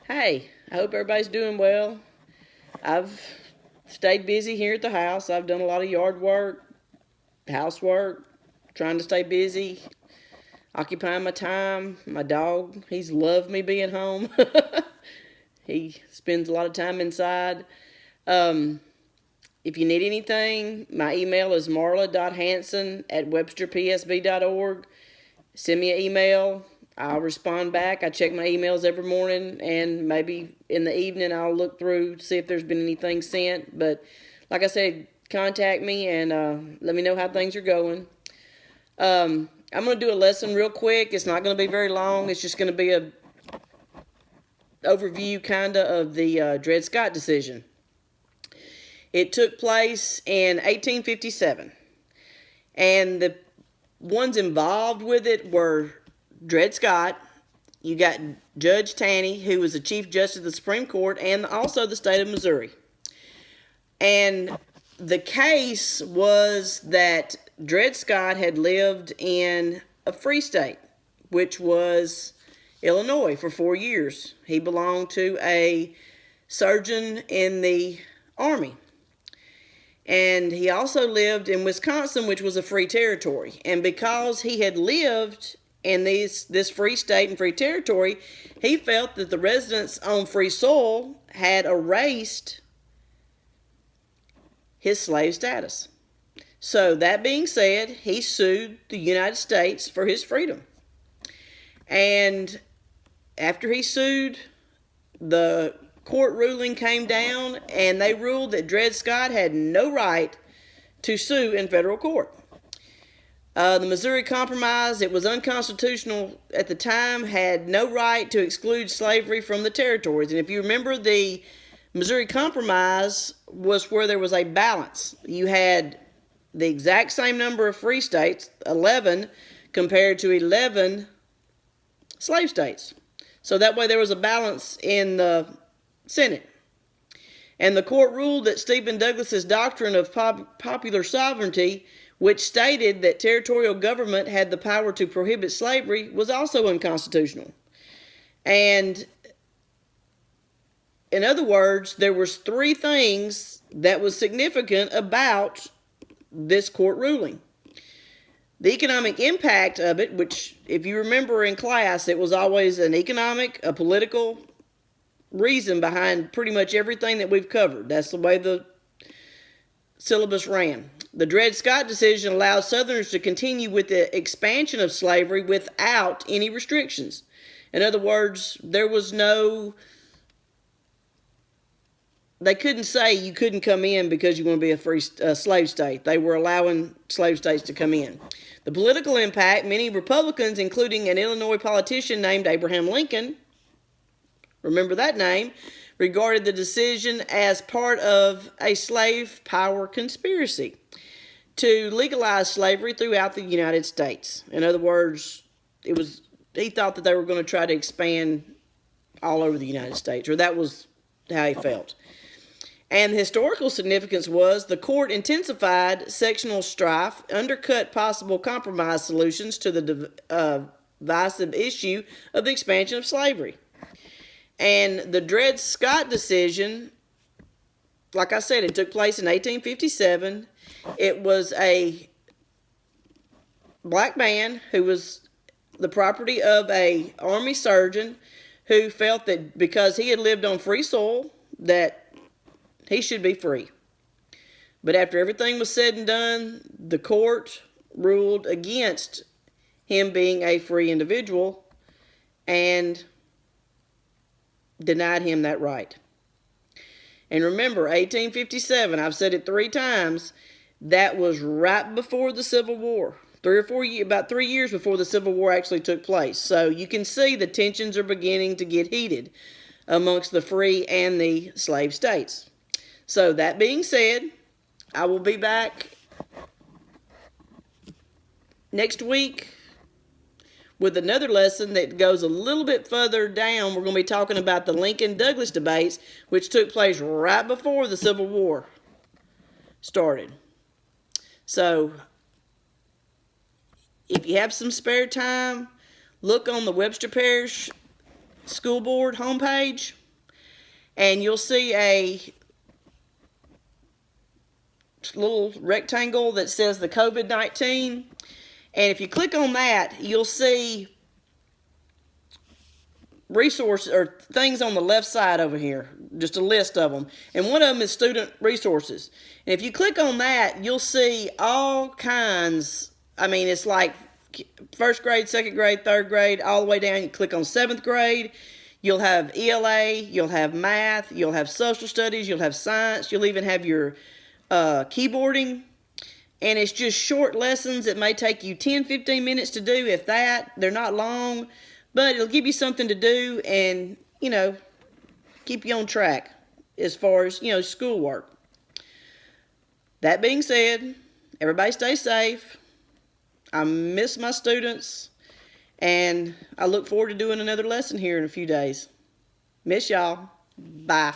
Hey, I hope everybody's doing well. I've stayed busy here at the house. I've done a lot of yard work, housework, trying to stay busy, occupying my time. My dog, he's loved me being home. He spends a lot of time inside. Um, if you need anything, my email is marla.hanson@websterpsb.org. Send me an email. I'll respond back. I check my emails every morning, and maybe in the evening I'll look through, see if there's been anything sent. But like I said, contact me and let me know how things are going. I'm going to do a lesson real quick. It's not going to be very long. It's just going to be a overview kind of the Dred Scott decision. It took place in 1857, and the ones involved with it were Dred Scott. You got Judge Taney, who was the Chief Justice of the Supreme Court, and also the state of Missouri. And the case was that Dred Scott had lived in a free state, which was Illinois, for 4 years. He belonged to a surgeon in the Army. And he also lived in Wisconsin, which was a free territory. And because he had lived in this free state and free territory, he felt that the residents on free soil had erased his slave status. So that being said, he sued the United States for his freedom. And after he sued, the court ruling came down, and they ruled that Dred Scott had no right to sue in federal court. The Missouri Compromise, it was unconstitutional at the time, had no right to exclude slavery from the territories. And if you remember, the Missouri Compromise was where there was a balance. You had the exact same number of free states, 11, compared to 11 slave states. So that way there was a balance in the Senate. And the court ruled that Stephen Douglas's doctrine of popular sovereignty, which stated that territorial government had the power to prohibit slavery, was also unconstitutional. And in other words, there was 3 things that was significant about this court ruling. The economic impact of it, which, if you remember in class, it was always an economic, a political reason behind pretty much everything that we've covered. That's the way the syllabus ran. The Dred Scott decision allowed Southerners to continue with the expansion of slavery without any restrictions. In other words, there was no... They couldn't say you couldn't come in because you want to be a free slave state. They were allowing slave states to come in. The political impact, many Republicans, including an Illinois politician named Abraham Lincoln, remember that name, regarded the decision as part of a slave power conspiracy to legalize slavery throughout the United States. In other words, he thought that they were going to try to expand all over the United States, or that was how he felt. And the historical significance was the court intensified sectional strife, undercut possible compromise solutions to the divisive issue of the expansion of slavery. And the Dred Scott decision, like I said, it took place in 1857. It was a black man who was the property of an Army surgeon who felt that because he had lived on free soil, that he should be free. But after everything was said and done, the court ruled against him being a free individual and denied him that right. And remember, 1857, I've said it 3 times, that was right before the Civil War. About 3 years before the Civil War actually took place. So you can see the tensions are beginning to get heated amongst the free and the slave states. So that being said, I will be back next week with another lesson that goes a little bit further down. We're going to be talking about the Lincoln-Douglas debates, which took place right before the Civil War started. So if you have some spare time, look on the Webster Parish school board homepage, and you'll see a little rectangle that says the COVID-19. And if you click on that, you'll see resources or things on the left side over here, just a list of them. And one of them is student resources. And if you click on that, you'll see all kinds. I mean, it's like first grade, second grade, third grade, all the way down. You click on seventh grade. You'll have ELA, you'll have math, you'll have social studies, you'll have science, you'll even have your keyboarding. And it's just short lessons. It may take you 10, 15 minutes to do, if that. They're not long, but it'll give you something to do and, keep you on track as far as, schoolwork. That being said, everybody stay safe. I miss my students, and I look forward to doing another lesson here in a few days. Miss y'all. Bye.